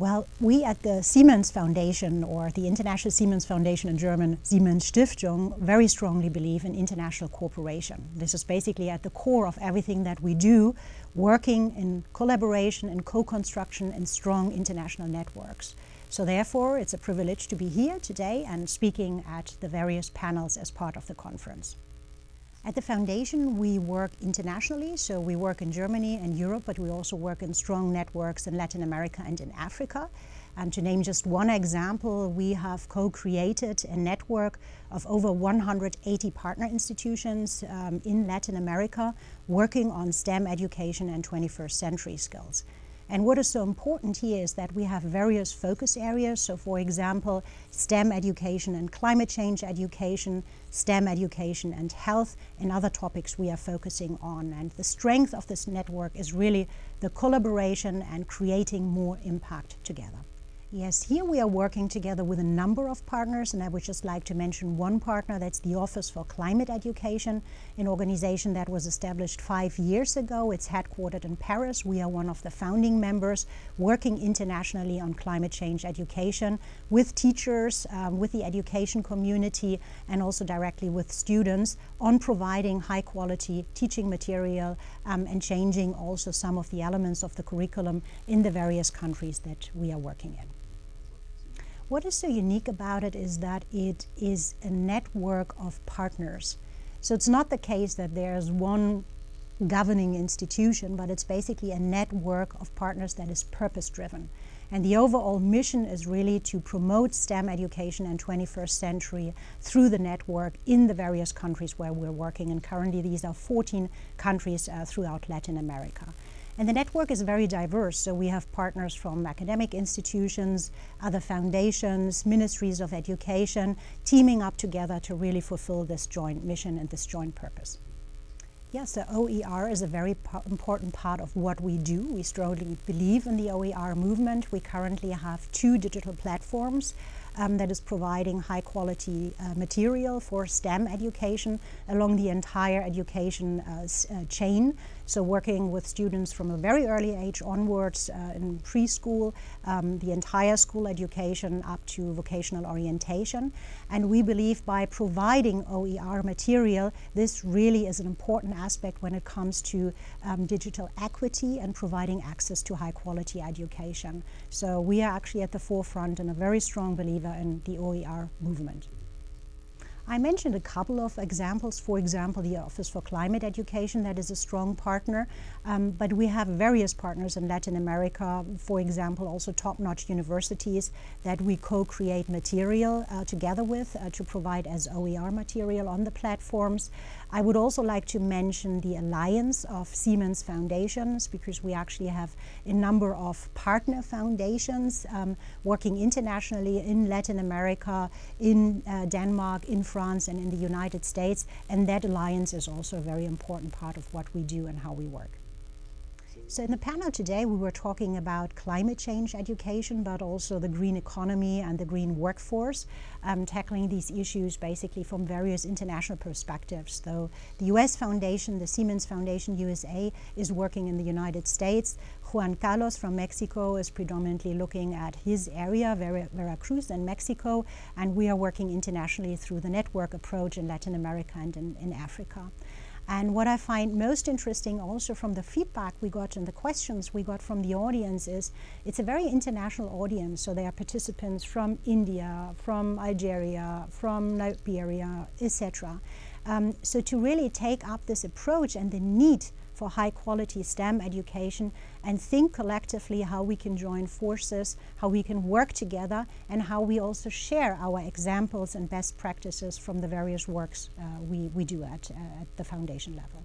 Well, we at the Siemens Foundation, or the International Siemens Foundation in German, Siemens Stiftung, very strongly believe in international cooperation. This is basically at the core of everything that we do, working in collaboration and co-construction in strong international networks. So therefore, it's a privilege to be here today and speaking at the various panels as part of the conference. At the Foundation, we work internationally, so we work in Germany and Europe, but we also work in strong networks in Latin America and in Africa. And to name just one example, we have co-created a network of over 180 partner institutions in Latin America working on STEM education and 21st century skills. And what is so important here is that we have various focus areas. So for example, STEM education and climate change education, STEM education and health, and other topics we are focusing on. And the strength of this network is really the collaboration and creating more impact together. Yes, here we are working together with a number of partners, and I would just like to mention one partner. That's the Office for Climate Education, an organization that was established 5 years ago. It's headquartered in Paris. We are one of the founding members working internationally on climate change education with teachers, with the education community, and also directly with students on providing high quality teaching material and changing also some of the elements of the curriculum in the various countries that we are working in. What is so unique about it is that it is a network of partners. So it's not the case that there's one governing institution, but it's basically a network of partners that is purpose-driven. And the overall mission is really to promote STEM education and 21st century through the network in the various countries where we're working. And currently these are 14 countries throughout Latin America. And the network is very diverse, so we have partners from academic institutions, other foundations, ministries of education, teaming up together to really fulfill this joint mission and this joint purpose. Yes, the OER is a very important part of what we do. We strongly believe in the OER movement. We currently have 2 digital platforms that is providing high quality material for STEM education along the entire education chain. So working with students from a very early age onwards in preschool, the entire school education up to vocational orientation. And we believe by providing OER material, this really is an important aspect when it comes to digital equity and providing access to high quality education. So we are actually at the forefront and a very strong believer in the OER movement. I mentioned a couple of examples. For example, the Office for Climate Education, that is a strong partner, but we have various partners in Latin America, for example, also top-notch universities that we co-create material together with to provide as OER material on the platforms. I would also like to mention the Alliance of Siemens Foundations, because we actually have a number of partner foundations working internationally in Latin America, in Denmark, in France, and in the United States. And that alliance is also a very important part of what we do and how we work. So in the panel today, we were talking about climate change education, but also the green economy and the green workforce, tackling these issues basically from various international perspectives. So the US Foundation, the Siemens Foundation USA, is working in the United States. Juan Carlos from Mexico is predominantly looking at his area, Veracruz and Mexico, and we are working internationally through the network approach in Latin America and in Africa. And what I find most interesting also from the feedback we got and the questions we got from the audience is it's a very international audience. So there are participants from India, from Algeria, from Liberia, etc. So to really take up this approach and the need for high quality STEM education and think collectively how we can join forces, how we can work together, and how we also share our examples and best practices from the various works we do at the foundation level.